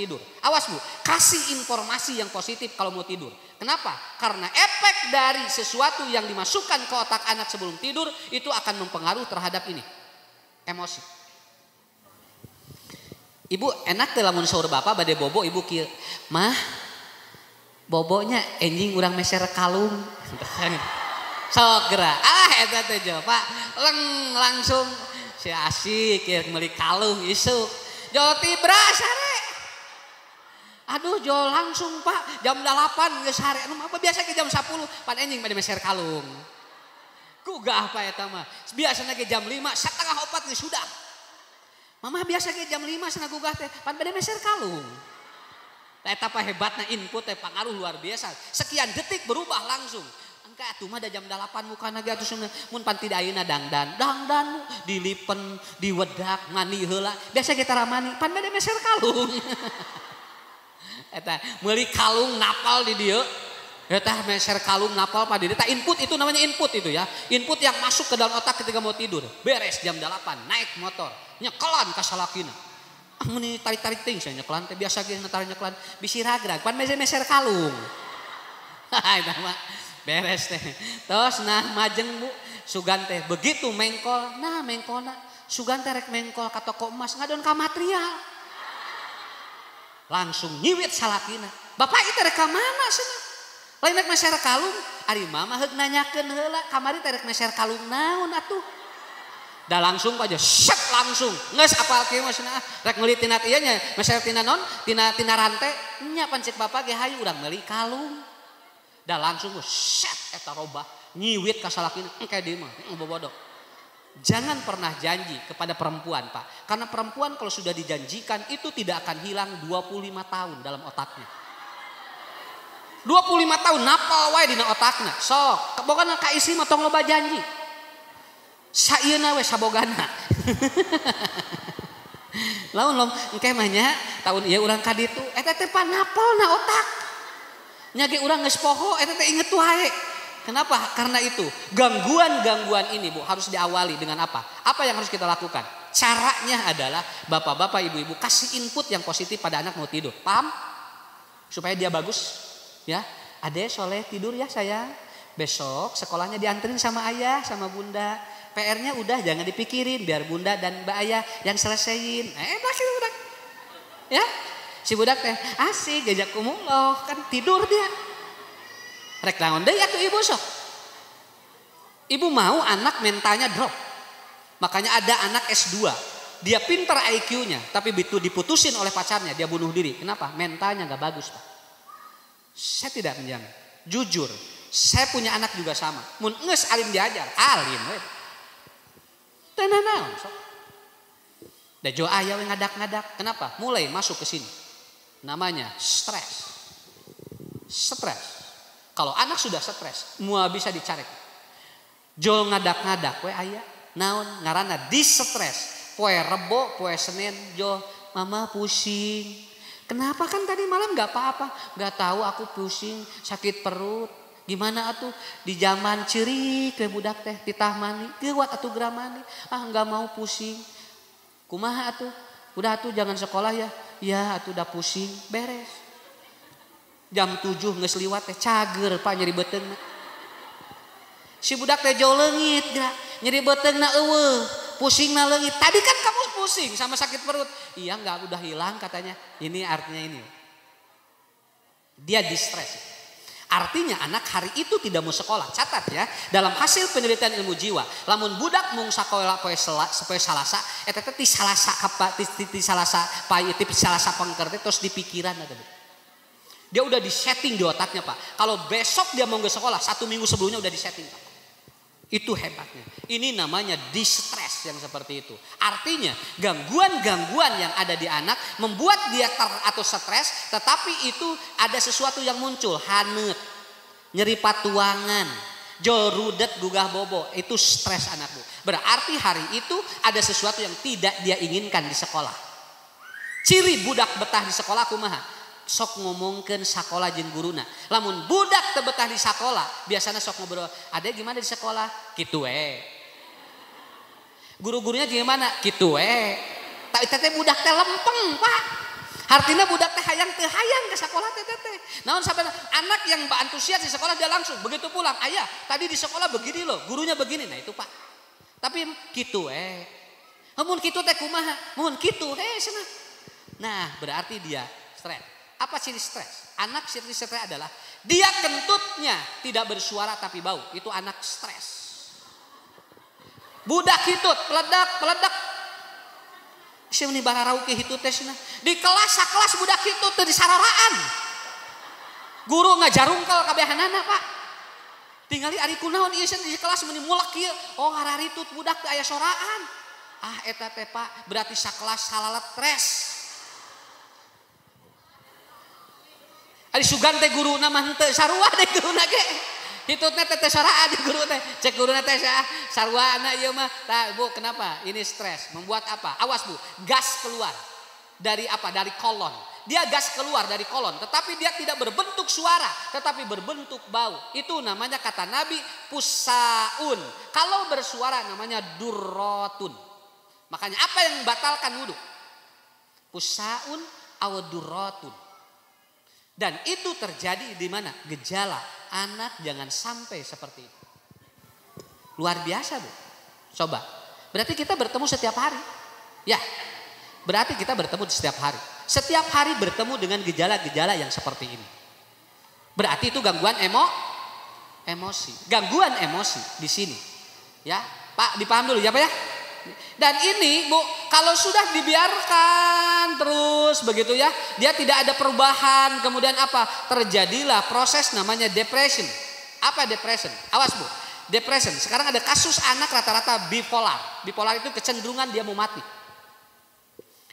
tidur. Awas Bu, kasih informasi yang positif kalau mau tidur. Kenapa? Karena efek dari sesuatu yang dimasukkan ke otak anak sebelum tidur itu akan mempengaruhi terhadap ini, emosi. Ibu enak teh lamun saur bapak bade bobo ibu kieu. Mah, bobonya enjing urang meser kalung. Sok geura. Eta teh jo Pak. Langsung si asik kieu meuli kalung isuk. Jo tibra sare. Aduh jo langsung Pak jam 8 geus sare. Anu mah biasa ke jam 10 pan enjing bade meser kalung. Kugah apa eta mah. Biasana ge jam 5 3:30 geus sudah. Mama biasa ke jam 5 sana gugah teh pan bade meser kalung. Eta apa hebatna input teh pengaruh luar biasa. Sekian detik berubah langsung. Engka atuh mah da jam 8 mukana ge atuh mun pan tidak ayeuna dangdan dilipen diwedak mani heula. Biasa ge tara mani pan bade meser kalung. Eta meuli kalung napal di dieu. Eta meser kalung napal pa di dieu. Eta input itu namanya input itu ya. Input yang masuk ke dalam otak ketika mau tidur. Beres jam 8 naik motor nyekelan ka salakina. Mun tarik-tarik ting saya nyekelan teh biasa ge tarik nyekelan bisi ragrag pan meser kalung. Eta mah beres teh. Tos nah majeng Bu sugan teh begitu mengkol nah mengkolna sugan teh rek mengkol ka toko emas ngadon ka material. Langsung nyiwit salakina. Bapak ieu teh rek ka mana cenah? Lain rek meser kalung, ari mama heuk nanyakeun heula kamari teh rek meser kalung naon atuh? Da langsung aja set langsung geus apal kieu mah cenah rek meuli tina ieu nya meser tina non tina rante nya pancek bapak ge hayu urang meuli kalung. Da langsung set eta robah nyiwit ka salakina engke dieu mah bobodo. Jangan pernah janji kepada perempuan Pak. Karena perempuan kalau sudah dijanjikan itu tidak akan hilang 25 tahun dalam otaknya. 25 tahun napal wae dina otakna. Sok, bogana ka istri mah tong loba janji. Saieuna we sabogana. Lamun engke mah nya tahun ieu urang ka ditu eta teh panapalna otak. Nya ge urang geus poho eta teh inget wae. Kenapa? Karena itu gangguan-gangguan ini Bu harus diawali dengan apa? Apa yang harus kita lakukan? Caranya adalah bapak-bapak ibu-ibu kasih input yang positif pada anak mau tidur. Paham? Supaya dia bagus. Ya, Ade soleh tidur ya sayang. Besok sekolahnya dianterin sama ayah sama bunda. PR-nya udah jangan dipikirin biar bunda dan mbak ayah yang selesaiin. Enak sih budak. Ya, si budak teh asik gajak kumuloh kan tidur dia. Rek naon deui atuh ibu sok. Ibu mau anak mentalnya drop. Makanya ada anak S2. Dia pintar IQ-nya, tapi begitu diputusin oleh pacarnya dia bunuh diri. Kenapa? Mentalnya enggak bagus, Pak. Saya tidak menjamin. Jujur, saya punya anak juga sama. Mun geus alim diajar, alim we. Teu naon sok. Da jo aya we ngadak-ngadak. Kenapa? Mulai masuk ke sini. Namanya stres. Stres. Kalau anak sudah stres, mua bisa dicarek. Jo ngadak-ngadak we aya naon ngaranna distres. Poe Rebo, poe Senin jo mama pusing. Kenapa kan tadi malam enggak apa-apa? Enggak tahu aku pusing, sakit perut. Gimana atuh di zaman ceurik we budak teh titah mani. Geuwat atuh gramani. Enggak mau pusing. Kumaha atuh? Udah atuh jangan sekolah ya. Ya atuh udah pusing, beres. Jam 7 geus liwat teh cager Pak nyeri beteungna. Si budak teh jauh leungit geura, nyeri beteungna eueuh, pusingna leungit. Tadi kan kamu pusing sama sakit perut. Iya enggak udah hilang katanya. Ini artinya ini. Dia distres. Artinya anak hari itu tidak mau sekolah. Catat ya, dalam hasil penelitian ilmu jiwa, lamun budak mung sakola poe Salasa eta teh ti Salasa ti Salasa pai ti Salasa pengker teh tos dipikiran ada. Dia udah disetting di otaknya Pak. Kalau besok dia mau ke sekolah 1 minggu sebelumnya udah disetting Pak. Itu hebatnya. Ini namanya distres yang seperti itu. Artinya gangguan-gangguan yang ada di anak membuat dia atau stres. Tetapi itu ada sesuatu yang muncul. Haneut, nyeri patuangan, jol rudet, gugah bobo. Itu stres anak Bu. Berarti hari itu ada sesuatu yang tidak dia inginkan di sekolah. Ciri budak betah di sekolah kumaha? Sok ngomongkeun sakola jeung guruna. Lamun budak teu betah di sakola, biasana sok ngobrol, "Ade gimana di sekolah?" Kitu we. Guru-gurunya gimana? Kitu we. Tah eta teh budak teh lempeng, Pak. Artinya budak teh hayang teu hayang ke sekolah teh. Naon sampai anak yang antusias di sekolah dia langsung begitu pulang, ayah tadi di sekolah begini loh, gurunya begini. Nah itu Pak. Tapi gitu mun kitu teh kumaha? Mun kitu cenah. Nah, berarti dia stres. Apa ciri stres? Anak ciri stres adalah dia kentutnya tidak bersuara tapi bau. Itu anak stres. Budak hitut, peledak. Isi meni bararau ke hitut teh cenah. Di kelas budak hitut teh disararaan. Guru ngajarungkel kabehanana, Pak. Tingali ari kunaon ieu di kelas meni mulak kieu. Oh, hararitut budak teh aya soraan. Eta teh Pak, berarti sakelas halalet stres. Ari sugan teh guruna mah henteu sarua deh guruna ge. Hitutna teh soraan di guru teh. Cek guruna teh sarwana ieu mah. Tah, Bu, kenapa? Ini stres. Membuat apa? Awas, Bu. Gas keluar. Dari apa? Dari kolon. Dia gas keluar dari kolon, tetapi dia tidak berbentuk suara, tetapi berbentuk bau. Itu namanya kata Nabi pusaun. Kalau bersuara namanya durrotun. Makanya apa yang membatalkan wudhu? Pusaun aw durrotun. Dan itu terjadi di mana? Gejala anak jangan sampai seperti itu. Luar biasa, Bu. Coba. Berarti kita bertemu setiap hari. Ya. Berarti kita bertemu setiap hari. Setiap hari bertemu dengan gejala-gejala yang seperti ini. Berarti itu gangguan emosi. Gangguan emosi di sini. Ya, Pak, dipaham dulu ya Pak ya. Dan ini Bu, kalau sudah dibiarkan terus begitu ya, dia tidak ada perubahan, kemudian apa? Terjadilah proses namanya depression. Apa depression? Awas Bu. Depression. Sekarang ada kasus anak rata-rata bipolar. Bipolar itu kecenderungan dia mau mati.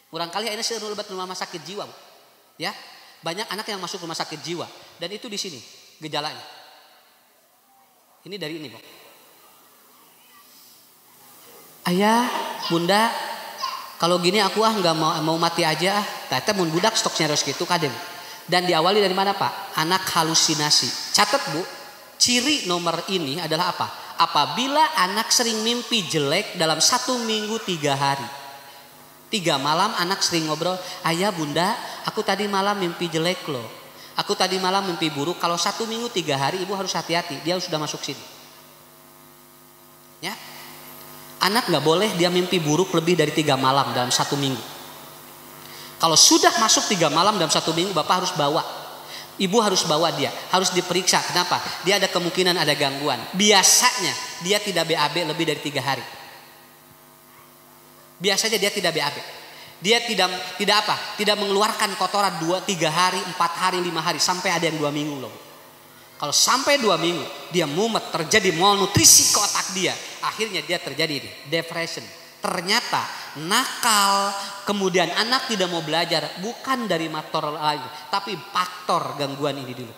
Barangkali ini sering lebat rumah sakit jiwa, Bu. Ya, banyak anak yang masuk rumah sakit jiwa dan itu di sini gejalanya. Ini dari ini, Bu. Ayah, Bunda, kalau gini aku nggak mau mati aja. Tete mun budak stoknya harus gitu kadang. Dan diawali dari mana Pak? Anak halusinasi. Catat Bu, ciri nomor ini adalah apa? Apabila anak sering mimpi jelek dalam 1 minggu 3 hari. 3 malam anak sering ngobrol, ayah Bunda aku tadi malam mimpi jelek loh. Aku tadi malam mimpi buruk. Kalau 1 minggu 3 hari ibu harus hati-hati. Dia sudah masuk sini. Ya, anak gak boleh dia mimpi buruk lebih dari 3 malam dalam 1 minggu. Kalau sudah masuk 3 malam dalam 1 minggu Bapak harus bawa. Ibu harus bawa dia. Harus diperiksa. Kenapa? Dia ada kemungkinan ada gangguan. Biasanya dia tidak BAB lebih dari 3 hari. Biasanya dia tidak BAB. Dia tidak apa? Tidak mengeluarkan kotoran 2, 3 hari, 4 hari, 5 hari. Sampai ada yang 2 minggu loh. Kalau sampai 2 minggu dia mumet, terjadi malnutrisi ke otak dia. Akhirnya dia terjadi depression. Ternyata nakal, kemudian anak tidak mau belajar. Bukan dari faktor lain, tapi faktor gangguan ini dulu.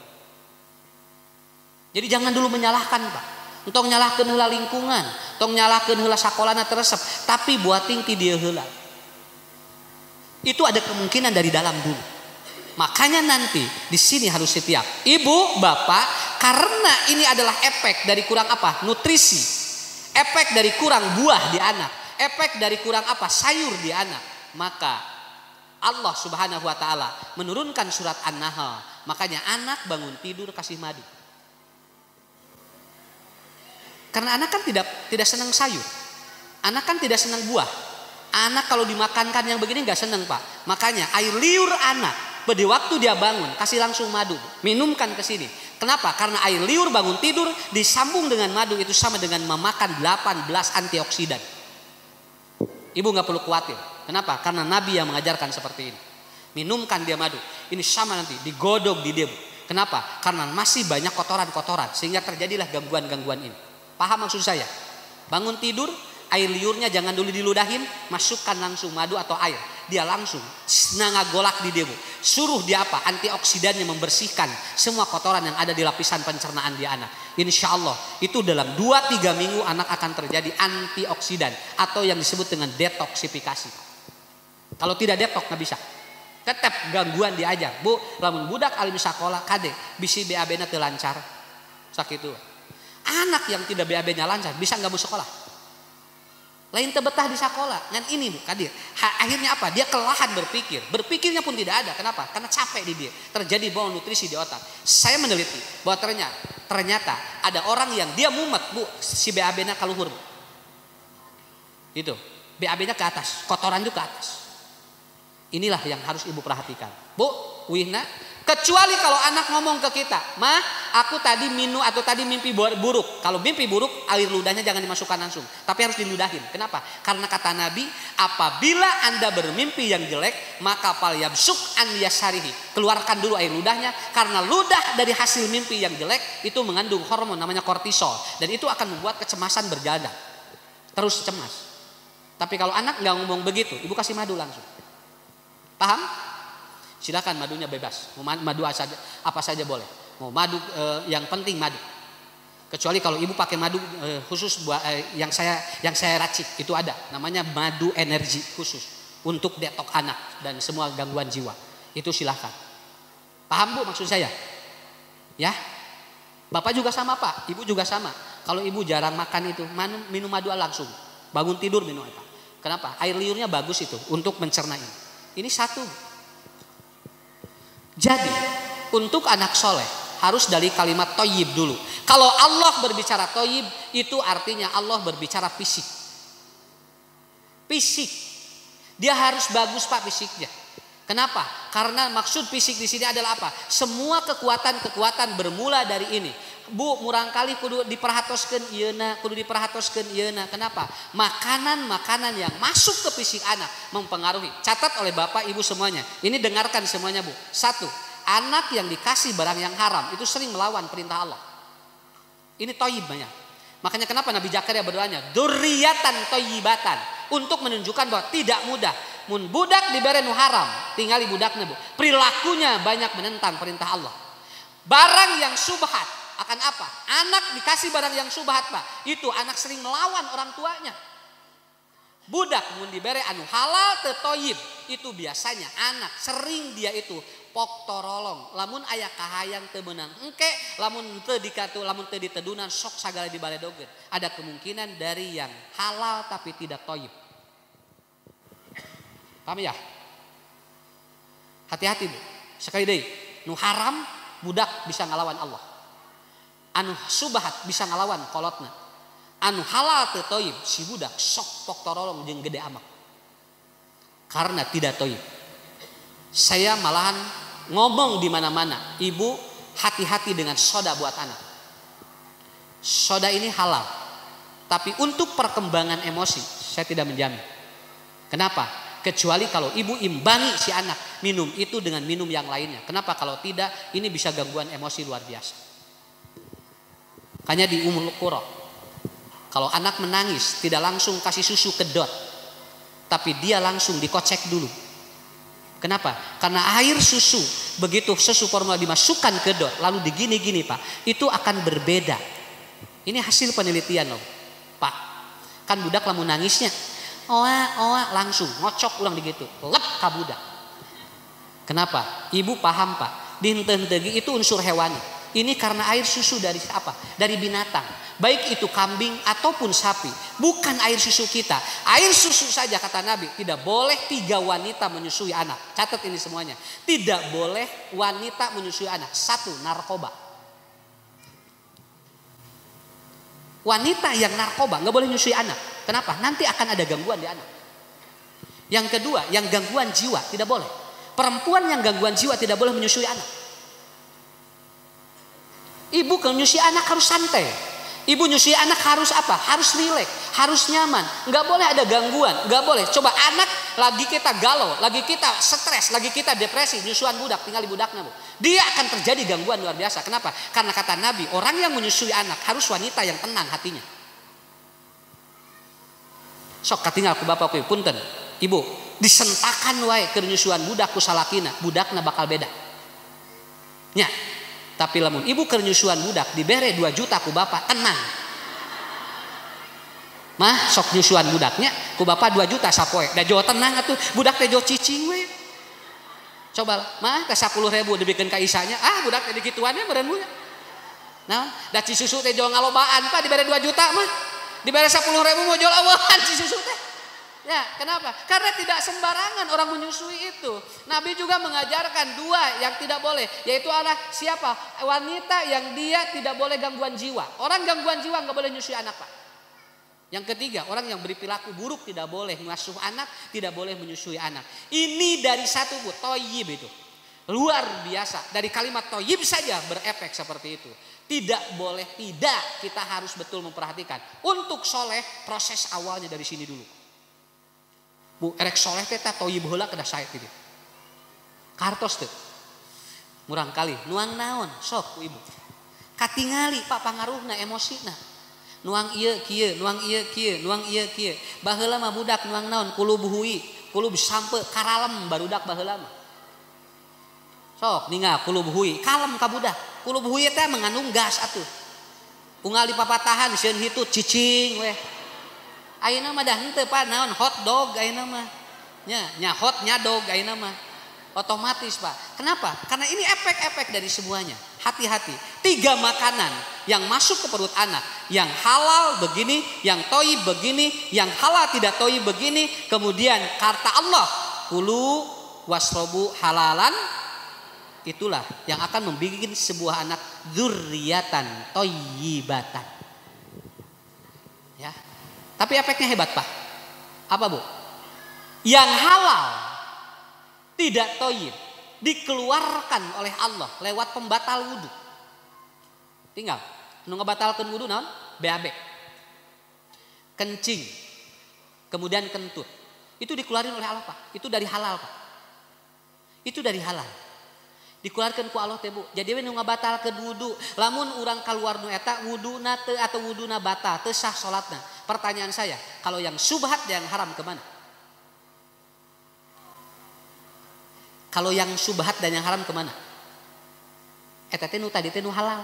Jadi jangan dulu menyalahkan Pak. Untuk nyalahkeun heula lingkungan, untuk nyalahkeun heula sakolana teresep, tapi buating ti dieu heula. Itu ada kemungkinan dari dalam dulu. Makanya nanti di sini harus setiap ibu, bapak, karena ini adalah efek dari kurang apa? Nutrisi. Efek dari kurang buah di anak, efek dari kurang apa? Sayur di anak. Maka Allah Subhanahu wa taala menurunkan surat An-Nahl. Makanya anak bangun tidur kasih madu. Karena anak kan tidak senang sayur. Anak kan tidak senang buah. Anak kalau dimakankan yang begini nggak senang Pak. Makanya air liur anak pada waktu dia bangun kasih langsung madu. Minumkan ke sini. Kenapa? Karena air liur bangun tidur disambung dengan madu itu sama dengan memakan 18 antioksidan. Ibu nggak perlu khawatir. Kenapa? Karena Nabi yang mengajarkan seperti ini. Minumkan dia madu. Ini sama nanti digodok di dia. Kenapa? Karena masih banyak kotoran-kotoran sehingga terjadilah gangguan-gangguan ini. Paham maksud saya? Bangun tidur, air liurnya jangan dulu diludahin, masukkan langsung madu atau air. Dia langsung nangagolak di dia. Suruh dia apa? Antioksidannya membersihkan semua kotoran yang ada di lapisan pencernaan di anak. Insya Allah itu dalam 2-3 minggu anak akan terjadi antioksidan atau yang disebut dengan detoksifikasi. Kalau tidak detok nggak bisa. Tetap gangguan diajar. Bu, lamun budak alim sakola kade bisi BAB-na teu lancar. Sakitu. Anak yang tidak BAB-nya lancar bisa nggak mau sekolah? Lain tebetah di sekolah. Dan ini Bu Kadir. Akhirnya apa? Dia kelelahan berpikir. Berpikirnya pun tidak ada. Kenapa? Karena capek di dia. Terjadi malnutrisi di otak. Saya meneliti bahwa ternyata ada orang yang dia mumet Bu. Si BAB-nya kaluhur Bu. Itu. BAB-nya ke atas. Kotoran itu ke atas. Inilah yang harus ibu perhatikan. Bu, Wihna. Kecuali kalau anak ngomong ke kita, "Mah, aku tadi minum atau tadi mimpi buruk." Kalau mimpi buruk, air ludahnya jangan dimasukkan langsung, tapi harus diludahin. Kenapa? Karena kata Nabi, apabila Anda bermimpi yang jelek, maka fal yabsuk an yasarihi. Keluarkan dulu air ludahnya, karena ludah dari hasil mimpi yang jelek itu mengandung hormon namanya kortisol, dan itu akan membuat kecemasan berjalan. Terus cemas. Tapi kalau anak nggak ngomong begitu, ibu kasih madu langsung. Paham? Silakan, madunya bebas. Mau madu apa saja boleh. Mau madu yang penting madu. Kecuali kalau ibu pakai madu khusus buat yang saya racik, itu ada namanya madu energi khusus untuk detok anak dan semua gangguan jiwa. Itu silakan. Paham Bu maksud saya? Ya. Bapak juga sama Pak, ibu juga sama. Kalau ibu jarang makan itu, minum madu langsung. Bangun tidur minum apa? Kenapa? Air liurnya bagus itu untuk mencerna ini. Ini satu. Jadi untuk anak soleh harus dari kalimat toyib dulu. Kalau Allah berbicara toyib, itu artinya Allah berbicara fisik. Fisik. Dia harus bagus Pak fisiknya. Kenapa? Karena maksud fisik di sini adalah apa? Semua kekuatan bermula dari ini. Bu, murangkali kudu diperhatoskeun ieuna, kudu diperhatoskeun ieuna. Kenapa? Makanan-makanan yang masuk ke fisik anak mempengaruhi. Catat oleh Bapak Ibu semuanya. Ini dengarkan semuanya Bu. Satu, anak yang dikasih barang yang haram itu sering melawan perintah Allah. Ini toyib banyak. Makanya kenapa Nabi Zakaria berdoanya dzurriyyatan thayyibatan, untuk menunjukkan bahwa tidak mudah. Mun budak dibere nu haram, tinggali budaknya Bu. Perilakunya banyak menentang perintah Allah. Barang yang subhat akan apa? Anak dikasih barang yang subhat Pak, itu anak sering melawan orang tuanya. Budak mun dibere anu halal teu toyib, itu biasanya anak sering dia itu pok torolong. Lamun aya kahayang teu meunang engke, lamun teu dikatu, lamun teu ditedunan sok sagala dibaledogeun. Ada kemungkinan dari yang halal tapi tidak toyib. Paham ya? Hati-hati Bu. Sekali deui, nu haram budak bisa ngalawan Allah. Anu subhat bisa ngalawan kolotna. Anu halal teu toyib si budak sok pok torolong jeung gede amak. Karena tidak toyib. Saya malahan ngomong di mana-mana, ibu hati-hati dengan soda buat anak. Soda ini halal, tapi untuk perkembangan emosi saya tidak menjamin. Kenapa? Kecuali kalau ibu imbangi si anak minum itu dengan minum yang lainnya. Kenapa? Kalau tidak, ini bisa gangguan emosi luar biasa. Makanya di Ummul Qura, kalau anak menangis tidak langsung kasih susu kedot, tapi dia langsung dikocek dulu. Kenapa? Karena air susu, begitu susu formula dimasukkan ke dot lalu digini-gini Pak, itu akan berbeda. Ini hasil penelitian loh Pak. Kan budak lamun nangisnya oa langsung ngocok ulang begitu, lep ka budak. Kenapa? Ibu paham Pak, di henteu-henteu itu unsur hewani. Ini karena air susu dari apa? Dari binatang. Baik itu kambing ataupun sapi. Bukan air susu kita. Air susu saja kata Nabi. Tidak boleh 3 wanita menyusui anak. Catat ini semuanya. Tidak boleh wanita menyusui anak. 1, narkoba. Wanita yang narkoba gak boleh menyusui anak. Kenapa? Nanti akan ada gangguan di anak. Yang kedua, yang gangguan jiwa tidak boleh. Perempuan yang gangguan jiwa tidak boleh menyusui anak. Ibu kalau nyusui anak harus santai. Ibu nyusui anak harus apa? Harus rileks, harus nyaman. Nggak boleh ada gangguan, nggak boleh. Coba anak lagi kita galau, lagi kita stres, lagi kita depresi, nyusuan budak, tinggal di budaknya Bu. Dia akan terjadi gangguan luar biasa. Kenapa? Karena kata Nabi, orang yang menyusui anak harus wanita yang tenang hatinya. Sok katinggal ku bapak ku punten. Ibu, disentakan wae keur nyusuan budak ku salakina, budakna bakal beda. Nya. Tapi lamun ibu keur nyusuan budak dibere 2 juta ku bapak, tenang. Mah sok nyusuan budaknya ku bapak 2 juta sapoe. Da jo tenang atuh, budak teh jo cicing we. Coba mah teh 10.000 dibikeun ka isanya, budak teh dikituan we meureun we. Naon? Da ci susu teh jo ngalobaan Pak dibere 2 juta mah. Dibayar 10.000 mau jual awalan si susu teh. Ya, kenapa? Karena tidak sembarangan orang menyusui itu. Nabi juga mengajarkan dua yang tidak boleh, yaitu adalah siapa? Wanita yang dia tidak boleh gangguan jiwa. Orang gangguan jiwa nggak boleh menyusui anak, Pak. Yang ketiga, orang yang berperilaku buruk tidak boleh mengasuh anak, tidak boleh menyusui anak. Ini dari satu Bu, toyib itu. Luar biasa. Dari kalimat toyib saja berefek seperti itu. Tidak boleh, tidak. Kita harus betul memperhatikan. Untuk soleh, proses awalnya dari sini dulu. Bu, erek soleh teh toyib heula kedah sae gitu. Kartos teh. Murang kali, nuang naon, sok Bu Ibu. Katingali Pak pangaruhna emosina. Nuang ieu kieu, nuang ieu kieu, nuang ieu kieu. Baheula mah budak nuang naon, kulub huwi, kulub sampe karalem barudak baheula mah. Sok ningal kulub huwi, kalem ka budak. Kulub huwi teh mengandung gas atuh. Unggal di papatahan sieun hitut cicing weh. Ayeuna mah dah henteu Pak naon hot dog ayeuna mah. Nya hot nya dog ayeuna mah. Otomatis Pak. Kenapa? Karena ini efek-efek dari semuanya. Hati-hati. 3 makanan yang masuk ke perut anak, yang halal begini, yang toyib begini, yang halal tidak toyib begini, kemudian kata Allah, kulu wasrobu halalan, itulah yang akan membuat sebuah anak dzurriatan toyibatan. Ya. Tapi efeknya hebat Pak. Apa Bu? Yang halal tidak toyib dikeluarkan oleh Allah lewat pembatal wudhu. Tinggal nu ngebatalkeun wudhu naon? BAB. Kencing. Kemudian kentut. Itu dikeluarin oleh Allah Pak. Itu dari halal Pak. Itu dari halal. Dikeluarkan ku Allah teh Bu. Jadi we nu ngabatalkeun wudhu, lamun urang kaluar nu eta wuduna teu atau wuduna batal, teu sah salatna. Pertanyaan saya, kalau yang subhat dan yang haram kemana? Kalau yang subhat dan yang haram kemana? Eta teh nu tadi teh nu halal.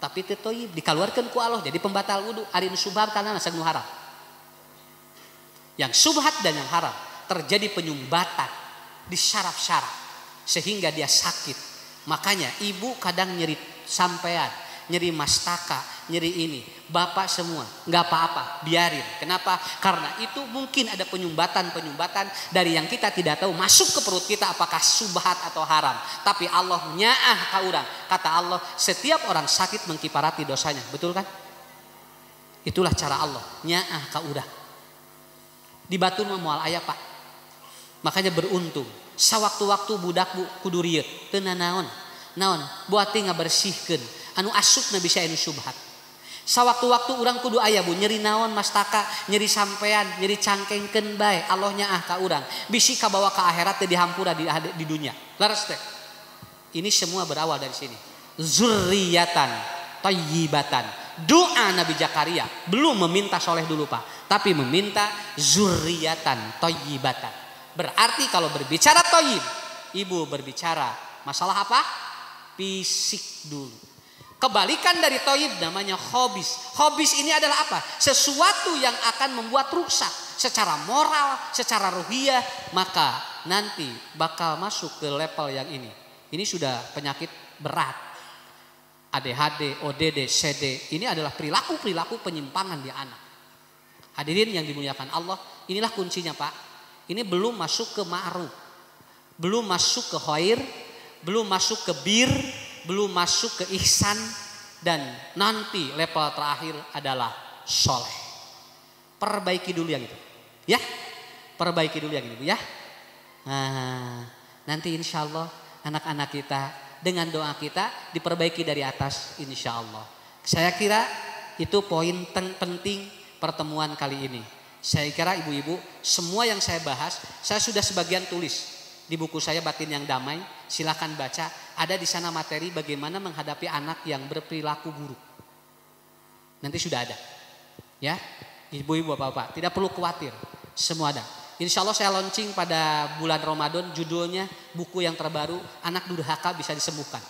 Tapi teu toyib dikeluarkan ku Allah jadi pembatal wudhu. Ari nu subhat kana nasang nu haram. Yang subhat dan yang haram terjadi penyumbatan di syaraf-syaraf sehingga dia sakit. Makanya ibu kadang nyeri sampean, nyeri mastaka, nyeri ini. Bapak semua nggak apa-apa, biarin. Kenapa? Karena itu mungkin ada penyumbatan-penyumbatan dari yang kita tidak tahu masuk ke perut kita apakah subhat atau haram. Tapi Allah nyaah ka urang. Kata Allah, setiap orang sakit mengkiparati dosanya. Betul kan? Itulah cara Allah nyaah ka urang. Di batu mah moal aya Pak. Makanya beruntung. Sawaktu-waktu budak Bu kudu rieu teu naon. Naon? Buat ngabersihkeun anu asupna bisa anu subhat. Sawaktu-waktu urang kudu aya Bu nyeri naon mastaka, nyeri sampean, nyeri cangkengkeun bae. Allah nyaah ka urang. Bisi kabawa ka akhirat teh dihampura di dunia. Laras teh. Ini semua berawal dari sini. Zurriyatan thayyibatan. Doa Nabi Zakaria belum meminta soleh dulu Pak, tapi meminta zurriyatan thayyibatan. Berarti kalau berbicara toyib, ibu berbicara masalah apa? Fisik dulu. Kebalikan dari toyib namanya hobis. Hobis ini adalah apa? Sesuatu yang akan membuat rusak secara moral, secara ruhiyah. Maka nanti bakal masuk ke level yang ini. Ini sudah penyakit berat. ADHD, ODD, CD. Ini adalah perilaku-perilaku penyimpangan di anak. Hadirin yang dimuliakan Allah, inilah kuncinya Pak. Ini belum masuk ke ma'ruf, belum masuk ke khair, belum masuk ke bir, belum masuk ke ihsan, dan nanti level terakhir adalah soleh. Perbaiki dulu yang itu, ya. Perbaiki dulu yang itu, ya. Nah, nanti insya Allah anak-anak kita dengan doa kita diperbaiki dari atas, insya Allah. Saya kira itu poin penting pertemuan kali ini. Saya kira ibu-ibu semua yang saya bahas saya sudah sebagian tulis di buku saya Batin yang Damai. Silakan baca, ada di sana materi bagaimana menghadapi anak yang berperilaku buruk. Nanti sudah ada, ya ibu-ibu bapak-bapak tidak perlu khawatir, semua ada. Insya Allah saya launching pada bulan Ramadan, judulnya buku yang terbaru Anak Durhaka Bisa Disembuhkan.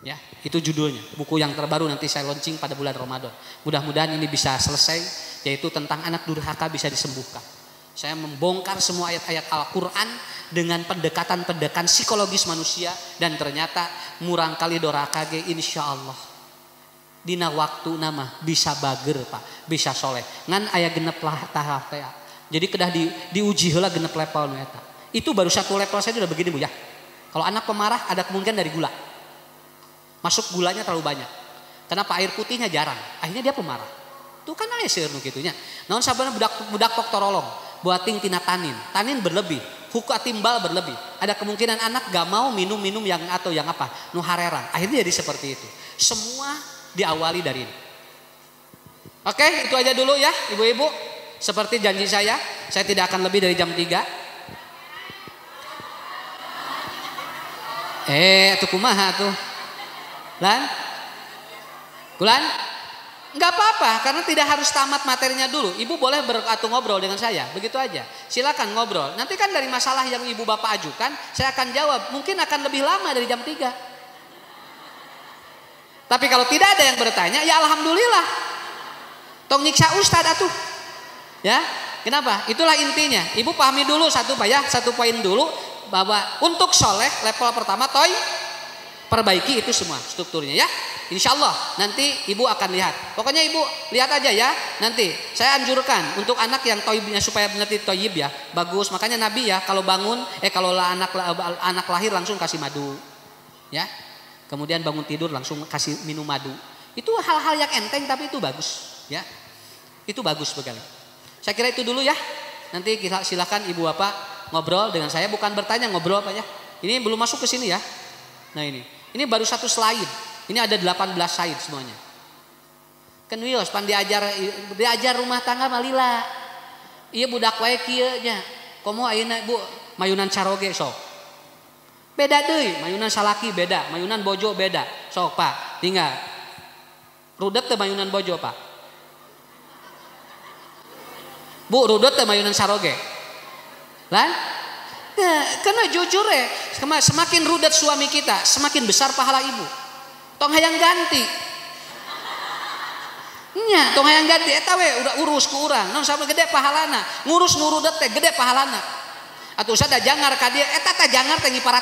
Ya, itu judulnya. Buku yang terbaru nanti saya launching pada bulan Ramadan. Mudah-mudahan ini bisa selesai, yaitu tentang anak durhaka bisa disembuhkan. Saya membongkar semua ayat-ayat Al-Quran dengan pendekatan-pendekatan psikologis manusia, dan ternyata murang kali doraka ge insya Allah dina waktu nama bisa bager Pak, bisa soleh. Ngan aya genep lah tahap teh. Jadi kedah diuji heula genep level nu eta. Itu baru satu level saja udah begini Bu ya. Kalau anak pemarah ada kemungkinan dari gula. Masuk gulanya terlalu banyak. Kenapa air putihnya jarang? Akhirnya dia pemarah. Tuh kan aya seueur nu kitu nya. Naon sabana budak tok torolong, buating tina tanin. Tanin berlebih, huka timbal berlebih. Ada kemungkinan anak gak mau minum yang atau yang apa? Nu harerang. Akhirnya jadi seperti itu. Semua diawali dari ini. Oke, itu aja dulu ya ibu-ibu. Seperti janji saya tidak akan lebih dari jam 3. Tuh kumaha tuh. Lan? Kulan? Enggak apa-apa karena tidak harus tamat materinya dulu. Ibu boleh ngobrol dengan saya, begitu aja. Silakan ngobrol. Nanti kan dari masalah yang ibu bapak ajukan, saya akan jawab. Mungkin akan lebih lama dari jam 3. Tapi kalau tidak ada yang bertanya, ya alhamdulillah. Tong nyiksa ustad atuh. Ya, kenapa? Itulah intinya. Ibu pahami dulu satu poin dulu bahwa untuk soleh level pertama perbaiki itu semua strukturnya ya. Insya Allah nanti ibu akan lihat. Pokoknya ibu lihat aja ya. Nanti saya anjurkan untuk anak yang toibnya supaya mengerti toib ya. Bagus. Makanya Nabi ya kalau bangun kalau anak lahir langsung kasih madu. Ya. Kemudian bangun tidur langsung kasih minum madu. Itu hal-hal yang enteng tapi itu bagus. Ya. Itu bagus sekali. Saya kira itu dulu ya. Nanti silakan ibu bapak ngobrol dengan saya. Bukan bertanya, ngobrol apa ya. Ini belum masuk ke sini ya. Nah ini baru satu slide. Ini ada 18 slide semuanya. Kan wios pan diajar rumah tangga malila. Iya budak wae kieu nya. Komo ayeuna Bu mayunan caroge sok. Beda deui, mayunan salaki beda, mayunan bojo beda. Sok Pak, tinggal. Rudet teh mayunan bojo Pak. Bu rudet teh mayunan caroge. Lan? Karena jujur semakin rudet suami kita, semakin besar pahala ibu. Tong hayang ganti. Nya, tong hayang ganti eta we udah urus ku urang. Naon sama gede pahalana. Ngurus nu rudet teh gede pahalana. Atuh usah da jangar ka dieu eta teh jangar teh ngiparat